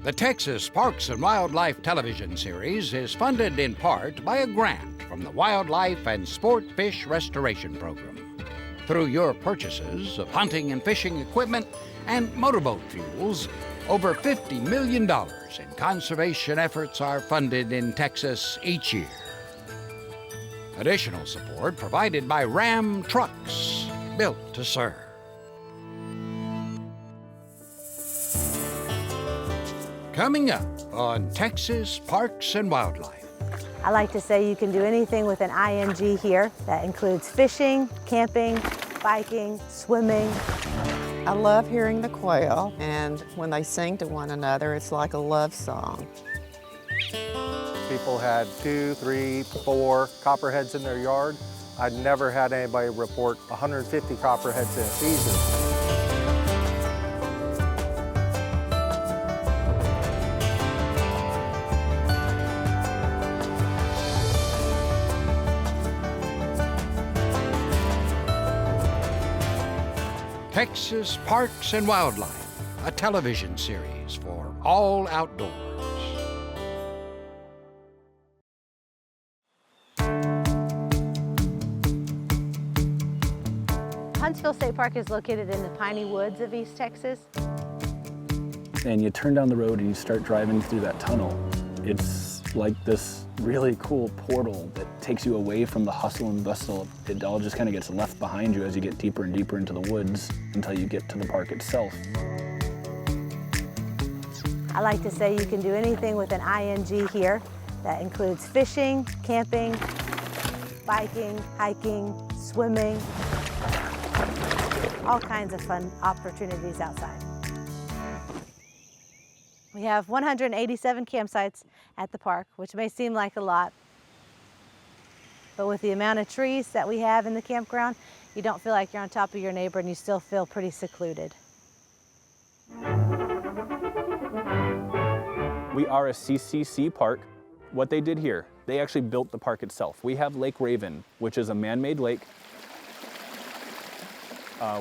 The Texas Parks and Wildlife television series is funded in part by a grant from the Wildlife and Sport Fish Restoration Program. Through your purchases of hunting and fishing equipment and motorboat fuels, over $50 million in conservation efforts are funded in Texas each year. Additional support provided by Ram Trucks, built to serve. Coming up on Texas Parks and Wildlife. I like to say you can do anything with an ing here. That includes fishing, camping, biking, swimming. I love hearing the quail, and when they sing to one another, it's like a love song. People had 2, 3, 4 copperheads in their yard. I'd never had anybody report 150 copperheads in a season. Texas Parks and Wildlife, a television series for all outdoors. Huntsville State Park is located in the piney woods of East Texas. And you turn down the road and you start driving through that tunnel. It's like this really cool portal that takes you away from the hustle and bustle. It all just kind of gets left behind you as you get deeper and deeper into the woods until you get to the park itself. I like to say you can do anything with an ing here. That includes fishing, camping, biking, hiking, swimming, all kinds of fun opportunities outside. We have 187 campsites at the park, which may seem like a lot, but with the amount of trees that we have in the campground, you don't feel like you're on top of your neighbor and you still feel pretty secluded. We are a CCC park. What they did here, they actually built the park itself. We have Lake Raven, which is a man-made lake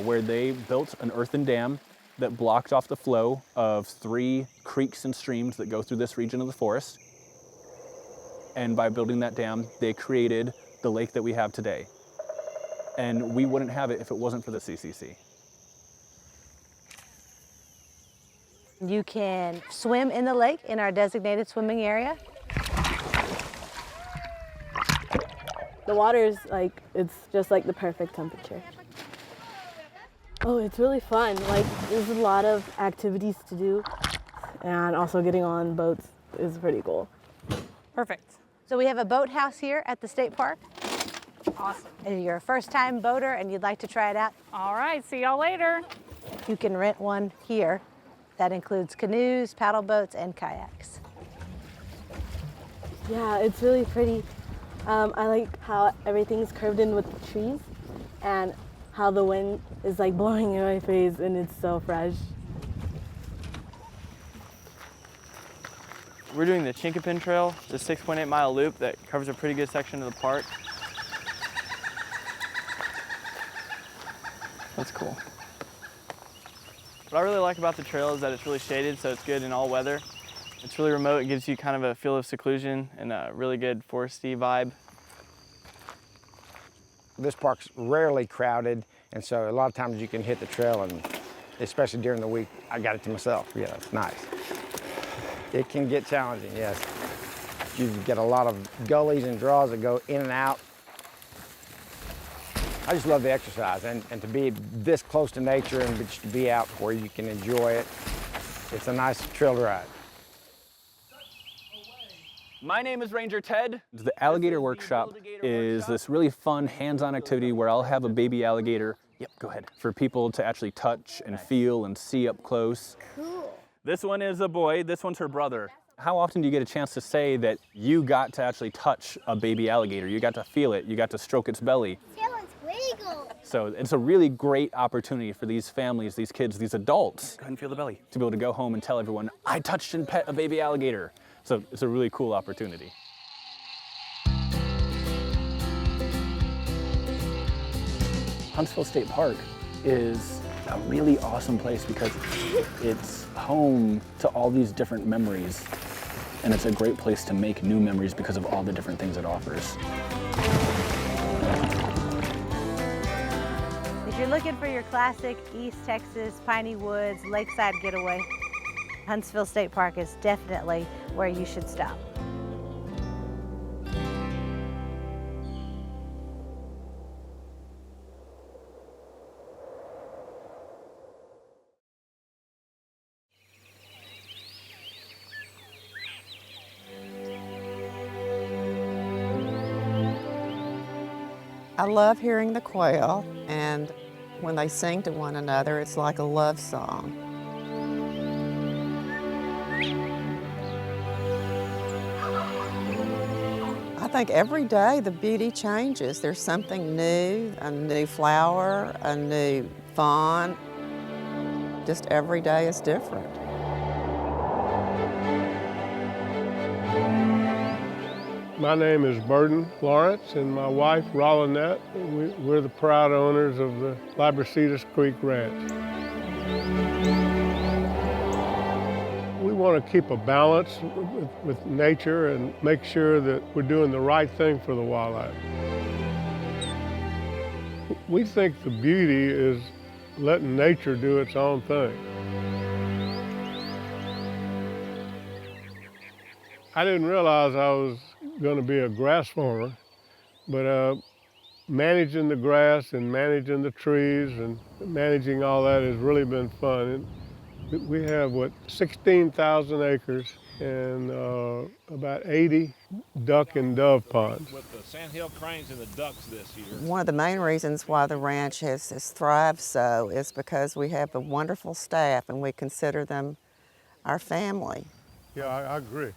where they built an earthen dam that blocked off the flow of 3 creeks and streams that go through this region of the forest. And by building that dam, they created the lake that we have today. And we wouldn't have it if it wasn't for the CCC. You can swim in the lake in our designated swimming area. The water is like, it's just like the perfect temperature. Oh, it's really fun. Like, there's a lot of activities to do, and also getting on boats is pretty cool. Perfect. So we have a boathouse here at the state park. Awesome. If you're a first-time boater and you'd like to try it out, All right, see y'all later. you can rent one here. That includes canoes, paddle boats, and kayaks. Yeah, it's really pretty. I like how everything's curved in with the trees, and how the wind is like blowing in my face, and it's so fresh. We're doing the Chinquapin Trail, the 6.8-mile loop that covers a pretty good section of the park. That's cool. What I really like about the trail is that it's really shaded, so it's good in all weather. It's really remote. It gives you kind of a feel of seclusion and a really good foresty vibe. This park's rarely crowded, and so a lot of times you can hit the trail, and especially during the week, I got it to myself. Yeah, it's nice. It can get challenging, yes. You get a lot of gullies and draws that go in and out. I just love the exercise, and to be this close to nature and just to be out where you can enjoy it. It's a nice trail to ride. My name is Ranger Ted. The Alligator Workshop is this really fun hands-on activity where I'll have a baby alligator, go ahead, for people to actually touch and feel and see up close. Cool. This one is a boy, this one's her brother. How often do you get a chance to say that you got to actually touch a baby alligator? You got to feel it, you got to stroke its belly. So it's a really great opportunity for these families, these kids, these adults, go ahead and feel the belly, to be able to go home and tell everyone, I touched and pet a baby alligator. So it's a really cool opportunity. Huntsville State Park is a really awesome place because it's home to all these different memories. And it's a great place to make new memories because of all the different things it offers. If you're looking for your classic East Texas Pineywoods lakeside getaway, Huntsville State Park is definitely where you should stop. I love hearing the quail, and when they sing to one another, it's like a love song. I think every day the beauty changes. There's something new, a new flower, a new fawn. Just every day is different. My name is Berdon Lawrence, and my wife, Rolanette. We're the proud owners of the Laborcitas Creek Ranch. We want to keep a balance with nature and make sure that we're doing the right thing for the wildlife. We think the beauty is letting nature do its own thing. I didn't realize I was going to be a grass farmer, but managing the grass and managing the trees and managing all that has really been fun. And we have, 16,000 acres and about 80 duck and dove ponds. With the sandhill cranes and the ducks this year. One of the main reasons why the ranch has thrived so is because we have a wonderful staff and we consider them our family. Yeah, I agree.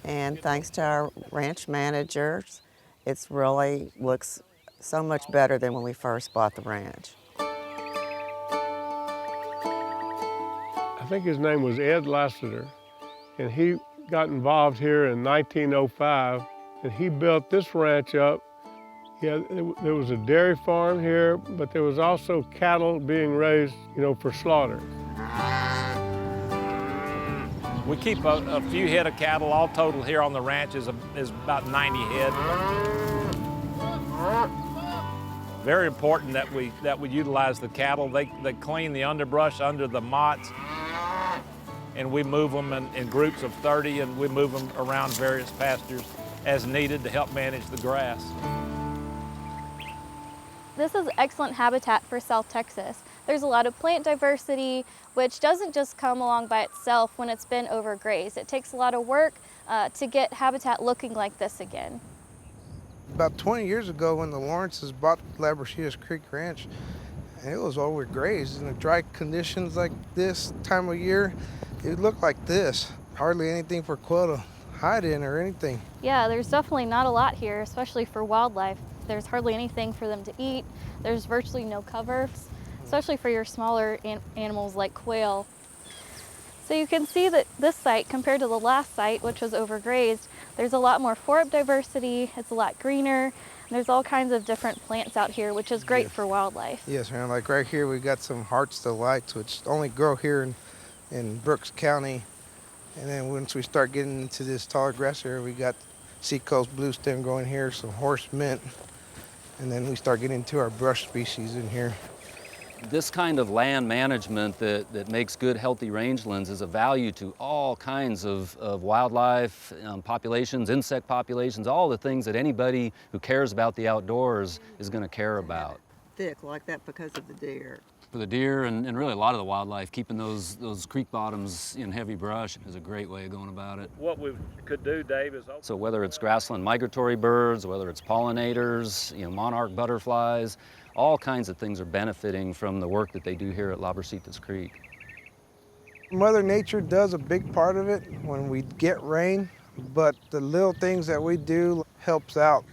And thanks to our ranch managers, it's really looks so much better than when we first bought the ranch. I think his name was Ed Lassiter, and he got involved here in 1905, and he built this ranch up. Yeah, there was a dairy farm here, but there was also cattle being raised, for slaughter. We keep a few head of cattle. All total here on the ranch is about 90 head. Very important that we utilize the cattle. They clean the underbrush under the mottes, and we move them in groups of 30, and we move them around various pastures as needed to help manage the grass. This is excellent habitat for South Texas. There's a lot of plant diversity, which doesn't just come along by itself when it's been overgrazed. It takes a lot of work to get habitat looking like this again. About 20 years ago, when the Lawrences bought Laborcitas Creek Ranch, it was overgrazed. In the dry conditions like this time of year, it looked like this. Hardly anything for quail to hide in or anything. Yeah, there's definitely not a lot here, especially for wildlife. There's hardly anything for them to eat. There's virtually no cover, especially for your smaller animals like quail. So you can see that this site, compared to the last site, which was overgrazed, there's a lot more forest diversity, it's a lot greener, and there's all kinds of different plants out here, which is great for wildlife. Yes, man, like right here we got some hearts delights, which only grow here in Brooks County. And then once we start getting into this taller grass area, we got seacoast blue stem growing here, some horse mint, and then we start getting into our brush species in here. This kind of land management that makes good, healthy rangelands is a value to all kinds of wildlife populations, insect populations, all the things that anybody who cares about the outdoors is going to care about. Thick like that because of the deer. For the deer and really a lot of the wildlife, keeping those creek bottoms in heavy brush is a great way of going about it. What we could do, Dave, is... So whether it's grassland migratory birds, whether it's pollinators, monarch butterflies, all kinds of things are benefiting from the work that they do here at Laborcitas Creek. Mother Nature does a big part of it when we get rain, but the little things that we do helps out,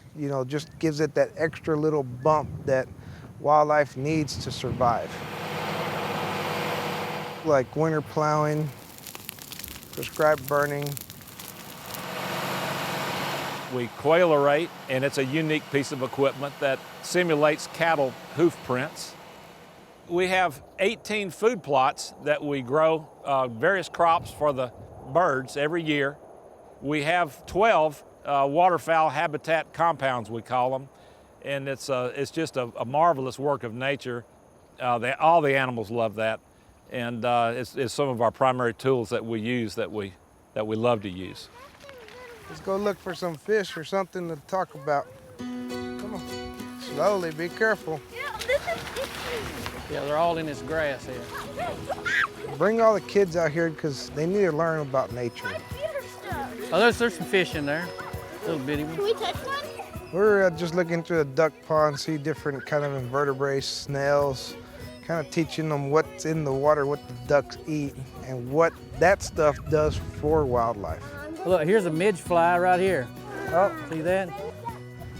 just gives it that extra little bump that wildlife needs to survive. Like winter plowing, prescribed burning. We quailorate, and it's a unique piece of equipment that simulates cattle hoof prints. We have 18 food plots that we grow various crops for the birds every year. We have 12 waterfowl habitat compounds, we call them, and it's just a marvelous work of nature. All the animals love that, and it's some of our primary tools that we use that we love to use. Let's go look for some fish or something to talk about. Come on, slowly, be careful. Yeah, they're all in this grass here. Bring all the kids out here because they need to learn about nature. Oh, there's some fish in there, little bitty ones. Can we touch one? We're just looking through a duck pond, see different kind of invertebrates, snails, kind of teaching them what's in the water, what the ducks eat, and what that stuff does for wildlife. Look, here's a midge fly right here. Oh, see that?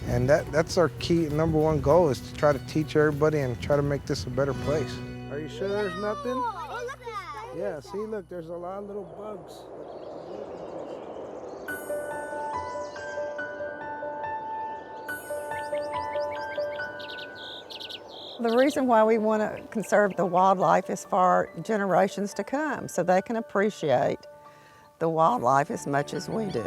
And that's our key, number one goal is to try to teach everybody and try to make this a better place. Are you sure there's nothing? Oh, look at that. Yeah, see, look, there's a lot of little bugs. The reason why we want to conserve the wildlife is for generations to come, so they can appreciate the wildlife as much as we do.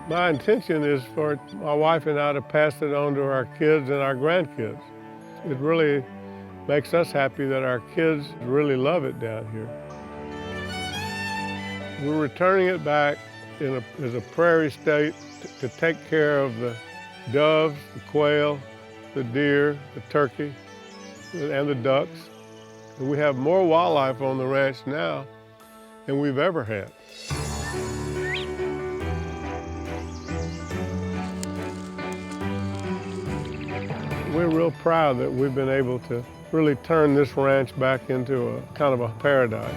My intention is for my wife and I to pass it on to our kids and our grandkids. It really makes us happy that our kids really love it down here. We're returning it back as a prairie state to take care of the doves, the quail, the deer, the turkey, and the ducks. And we have more wildlife on the ranch now than we've ever had. We're real proud that we've been able to really turn this ranch back into a kind of a paradise.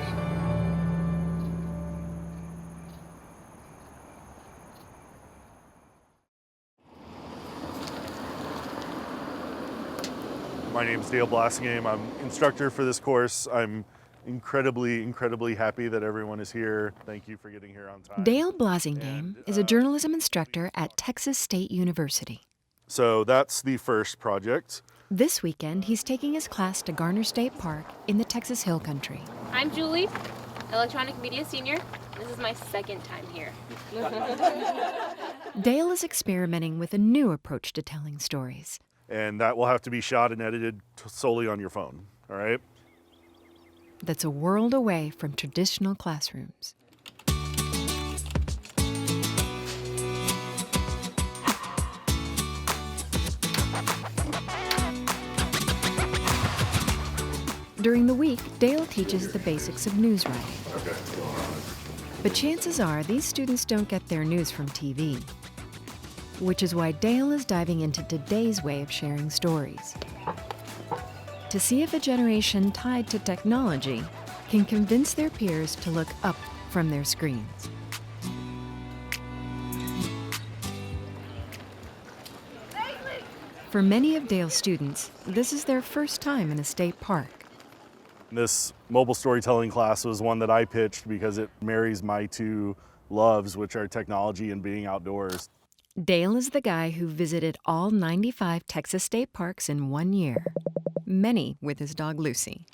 My name is Dale Blassingame. I'm instructor for this course. I'm incredibly happy that everyone is here. Thank you for getting here on time. Dale Blassingame is a journalism instructor at Texas State University. So that's the first project. This weekend, he's taking his class to Garner State Park in the Texas Hill Country. I'm Julie, electronic media senior. This is my second time here. Dale is experimenting with a new approach to telling stories. And that will have to be shot and edited solely on your phone, all right? That's a world away from traditional classrooms. During the week, Dale teaches the basics of news writing. Okay. But chances are these students don't get their news from TV, which is why Dale is diving into today's way of sharing stories, to see if a generation tied to technology can convince their peers to look up from their screens. For many of Dale's students, this is their first time in a state park. This mobile storytelling class was one that I pitched because it marries my two loves, which are technology and being outdoors. Dale is the guy who visited all 95 Texas state parks in 1 year, many with his dog Lucy.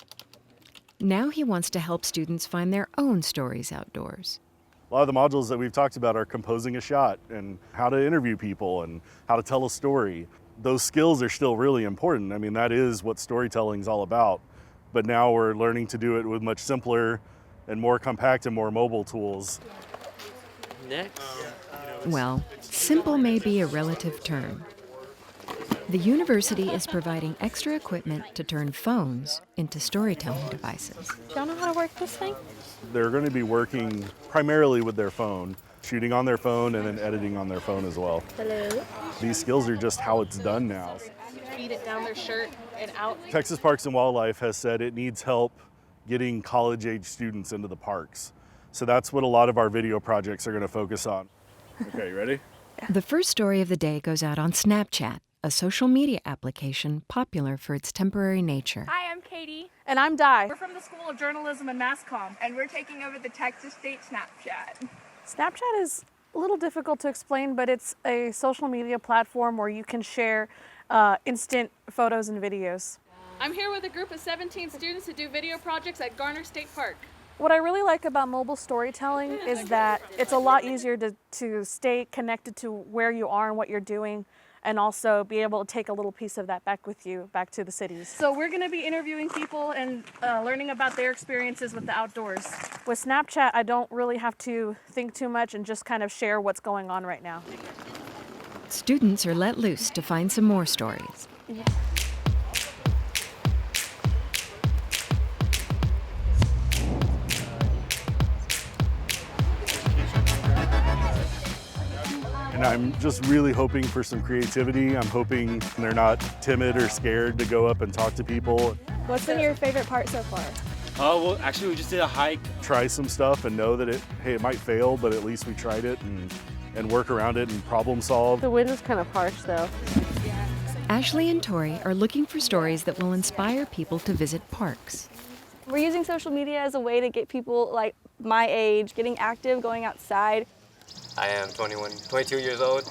Now he wants to help students find their own stories outdoors. A lot of the modules that we've talked about are composing a shot and how to interview people and how to tell a story. Those skills are still really important. I mean, that is what storytelling is all about. But now we're learning to do it with much simpler and more compact and more mobile tools. Next. Well, simple may be a relative term. The university is providing extra equipment to turn phones into storytelling devices. Y'all know how to work this thing? They're going to be working primarily with their phone, shooting on their phone and then editing on their phone as well. Hello. These skills are just how it's done now. Feed it down their shirt and out. Texas Parks and Wildlife has said it needs help getting college-age students into the parks. So that's what a lot of our video projects are going to focus on. Okay, you ready? The first story of the day goes out on Snapchat, a social media application popular for its temporary nature. Hi, I'm Katie. And I'm Di. We're from the School of Journalism and Mass Comm. And we're taking over the Texas State Snapchat. Snapchat is a little difficult to explain, but it's a social media platform where you can share instant photos and videos. I'm here with a group of 17 students who do video projects at Garner State Park. What I really like about mobile storytelling is that it's a lot easier to stay connected to where you are and what you're doing, and also be able to take a little piece of that back with you, back to the cities. So we're going to be interviewing people and learning about their experiences with the outdoors. With Snapchat, I don't really have to think too much and just kind of share what's going on right now. Students are let loose to find some more stories. Yeah. And I'm just really hoping for some creativity. I'm hoping they're not timid or scared to go up and talk to people. What's been your favorite part so far? Well, actually, we just did a hike. Try some stuff and know that it might fail, but at least we tried it and work around it and problem solve. The wind is kind of harsh, though. Ashley and Tori are looking for stories that will inspire people to visit parks. We're using social media as a way to get people like my age getting active, going outside. I am 22 years old,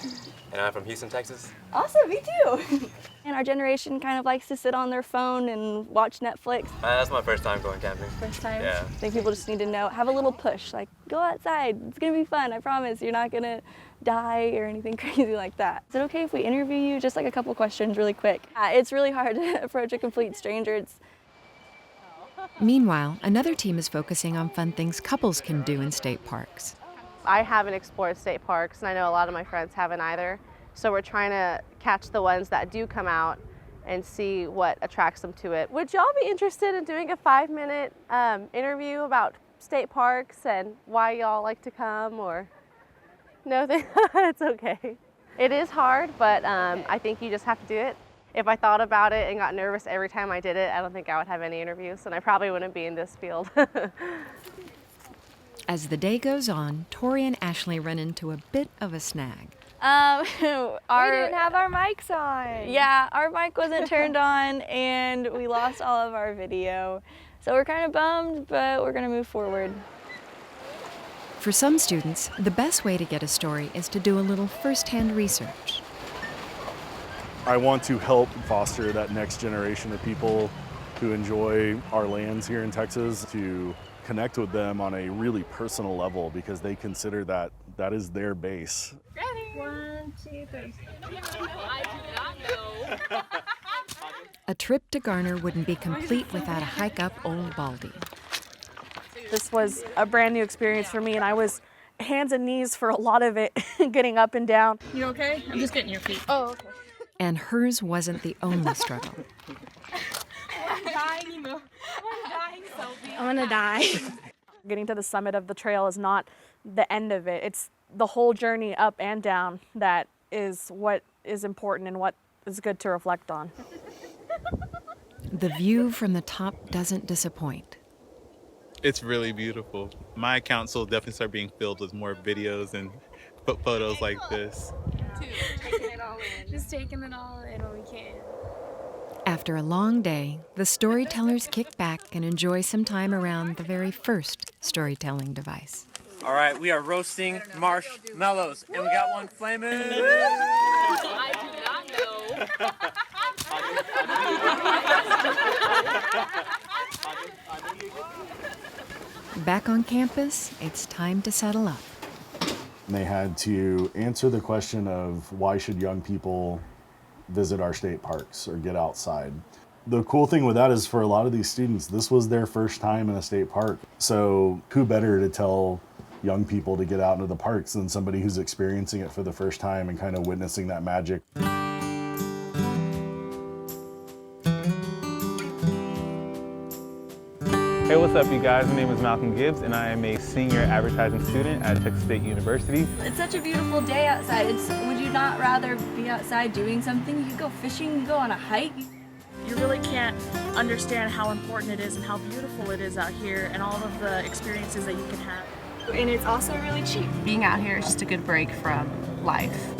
and I'm from Houston, Texas. Awesome, me too. And our generation kind of likes to sit on their phone and watch Netflix. That's my first time going camping. First time? Yeah. I think people just need to know, have a little push, like go outside, it's gonna be fun, I promise. You're not gonna die or anything crazy like that. Is it okay if we interview you? Just like a couple questions really quick. It's really hard to approach a complete stranger. Meanwhile, another team is focusing on fun things couples can do in state parks. I haven't explored state parks, and I know a lot of my friends haven't either. So we're trying to catch the ones that do come out and see what attracts them to it. Would y'all be interested in doing a 5-minute interview about state parks and why y'all like to come? Or no, it's okay. It is hard, but I think you just have to do it. If I thought about it and got nervous every time I did it, I don't think I would have any interviews, and I probably wouldn't be in this field. As the day goes on, Tori and Ashley run into a bit of a snag. We didn't have our mics on. Yeah, our mic wasn't turned on and we lost all of our video. So we're kind of bummed, but we're gonna move forward. For some students, the best way to get a story is to do a little first-hand research. I want to help foster that next generation of people who enjoy our lands here in Texas to connect with them on a really personal level, because they consider that is their base. Ready? 1, 2, 3. I do not know. A trip to Garner wouldn't be complete without a hike up Old Baldy. This was a brand new experience for me, and I was hands and knees for a lot of it, getting up and down. You okay? I'm just getting your feet. Oh, okay. And hers wasn't the only struggle. I'm dying, Sophie. I'm gonna die. Getting to the summit of the trail is not the end of it. It's the whole journey up and down that is what is important and what is good to reflect on. The view from the top doesn't disappoint. It's really beautiful. My accounts will definitely start being filled with more videos and photos like this. Taking it all in. Just taking it all in when we can. After a long day, the storytellers kick back and enjoy some time around the very first storytelling device. All right, we are roasting marshmallows, and we got one flaming. I do not know. Back on campus, it's time to settle up. They had to answer the question of why should young people visit our state parks or get outside. The cool thing with that is for a lot of these students, this was their first time in a state park. So who better to tell young people to get out into the parks than somebody who's experiencing it for the first time and kind of witnessing that magic. Hey, what's up, you guys? My name is Malcolm Gibbs, and I am a senior advertising student at Texas State University. It's such a beautiful day outside. Would you not rather be outside doing something? You could go fishing, you could go on a hike. You really can't understand how important it is and how beautiful it is out here and all of the experiences that you can have. And it's also really cheap. Being out here is just a good break from life.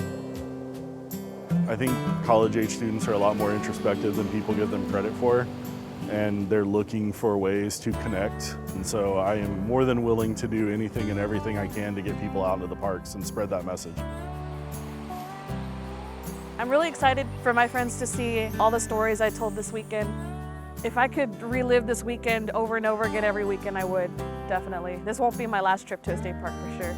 I think college-age students are a lot more introspective than people give them credit for, and they're looking for ways to connect. And so I am more than willing to do anything and everything I can to get people out into the parks and spread that message. I'm really excited for my friends to see all the stories I told this weekend. If I could relive this weekend over and over again every weekend, I would, definitely. This won't be my last trip to a state park for sure.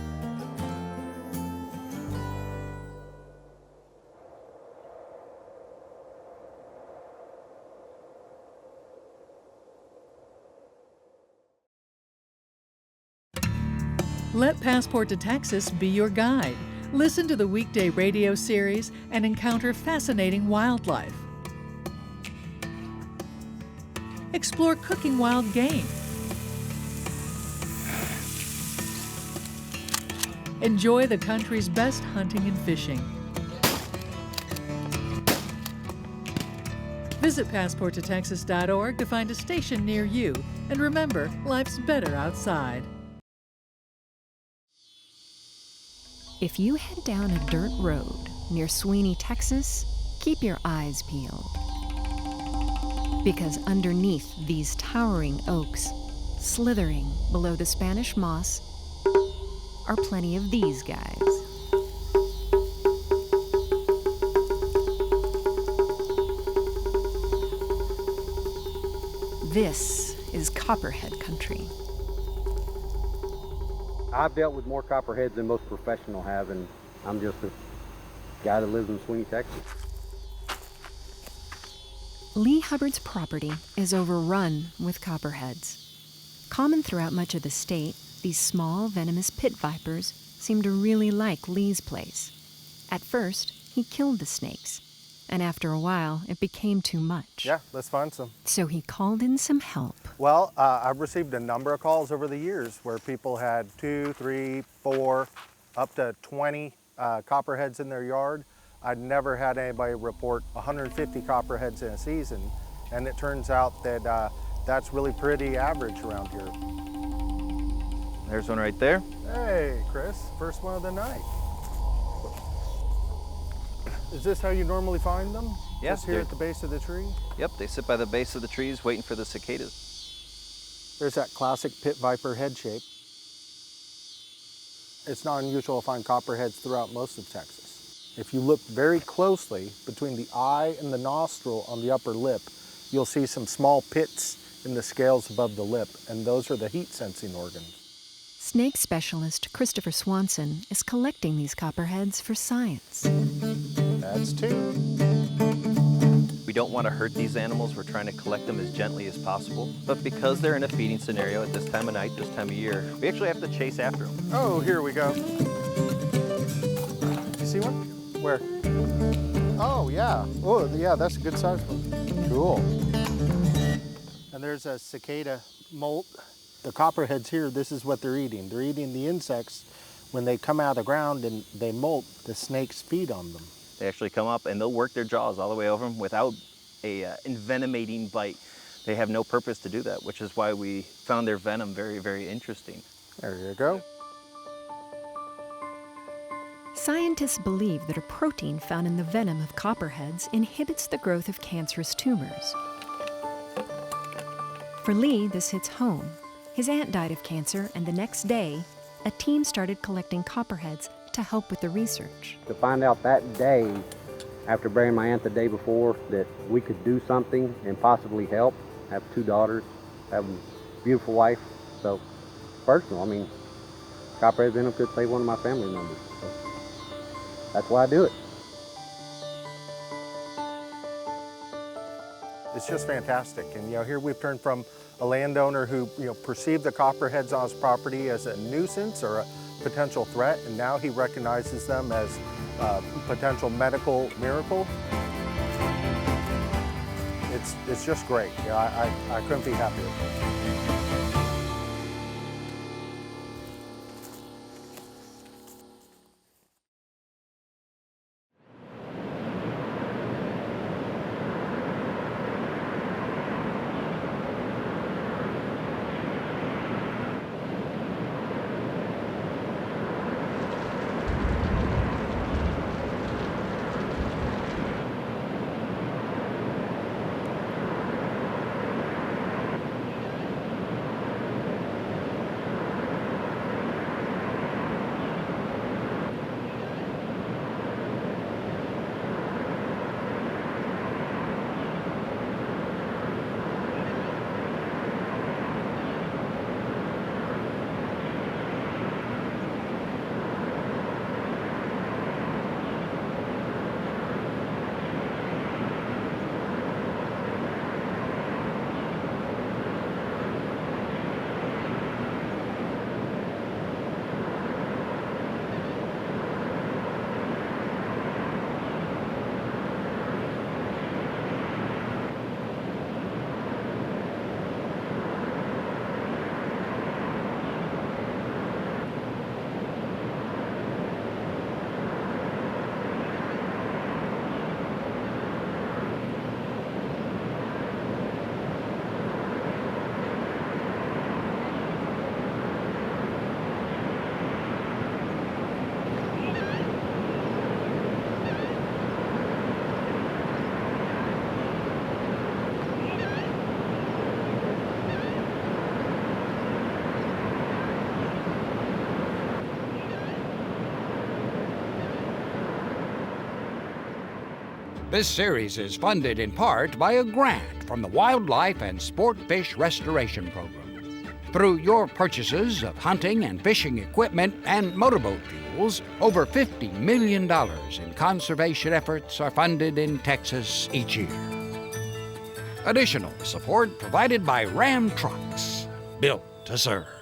Let Passport to Texas be your guide. Listen to the weekday radio series and encounter fascinating wildlife. Explore cooking wild game. Enjoy the country's best hunting and fishing. Visit PassportToTexas.org to find a station near you. And remember, life's better outside. If you head down a dirt road near Sweeney, Texas, keep your eyes peeled. Because underneath these towering oaks, slithering below the Spanish moss, are plenty of these guys. This is Copperhead country. I've dealt with more copperheads than most professionals have, and I'm just a guy that lives in Sweeney, Texas. Lee Hubbard's property is overrun with copperheads. Common throughout much of the state, these small, venomous pit vipers seem to really like Lee's place. At first, he killed the snakes, and after a while, it became too much. Yeah, let's find some. So he called in some help. Well, I've received a number of calls over the years where people had 2, 3, 4, up to 20 copperheads in their yard. I'd never had anybody report 150 copperheads in a season, and it turns out that that's really pretty average around here. There's one right there. Hey, Chris, first one of the night. Is this how you normally find them? Yeah, Just here at the base of the tree? Yep, they sit by the base of the trees waiting for the cicadas. There's that classic pit viper head shape. It's not unusual to find copperheads throughout most of Texas. If you look very closely between the eye and the nostril on the upper lip, you'll see some small pits in the scales above the lip, and those are the heat-sensing organs. Snake specialist Christopher Swanson is collecting these copperheads for science. That's 2. We don't want to hurt these animals. We're trying to collect them as gently as possible. But because they're in a feeding scenario at this time of night, this time of year, we actually have to chase after them. Oh, here we go. You see one? Where? Oh, yeah. Oh, yeah, that's a good size one. Cool. And there's a cicada molt. The copperheads here, this is what they're eating. They're eating the insects. When they come out of the ground and they molt, the snakes feed on them. They actually come up and they'll work their jaws all the way over them without a envenomating bite. They have no purpose to do that, which is why we found their venom very, very interesting. There you go. Scientists believe that a protein found in the venom of copperheads inhibits the growth of cancerous tumors. For Lee, this hits home. His aunt died of cancer, and the next day, a team started collecting copperheads to help with the research. To find out that day, after burying my aunt the day before, that we could do something and possibly help. I have 2 daughters, I have a beautiful wife, so personal. I mean, copperhead venom could save one of my family members. So that's why I do it. It's just fantastic. And here we've turned from a landowner who perceived the copperheads on his property as a nuisance or a potential threat, and now he recognizes them as a potential medical miracle. It's just great. I couldn't be happier. This series is funded in part by a grant from the Wildlife and Sport Fish Restoration Program. Through your purchases of hunting and fishing equipment and motorboat fuels, over $50 million in conservation efforts are funded in Texas each year. Additional support provided by Ram Trucks, built to serve.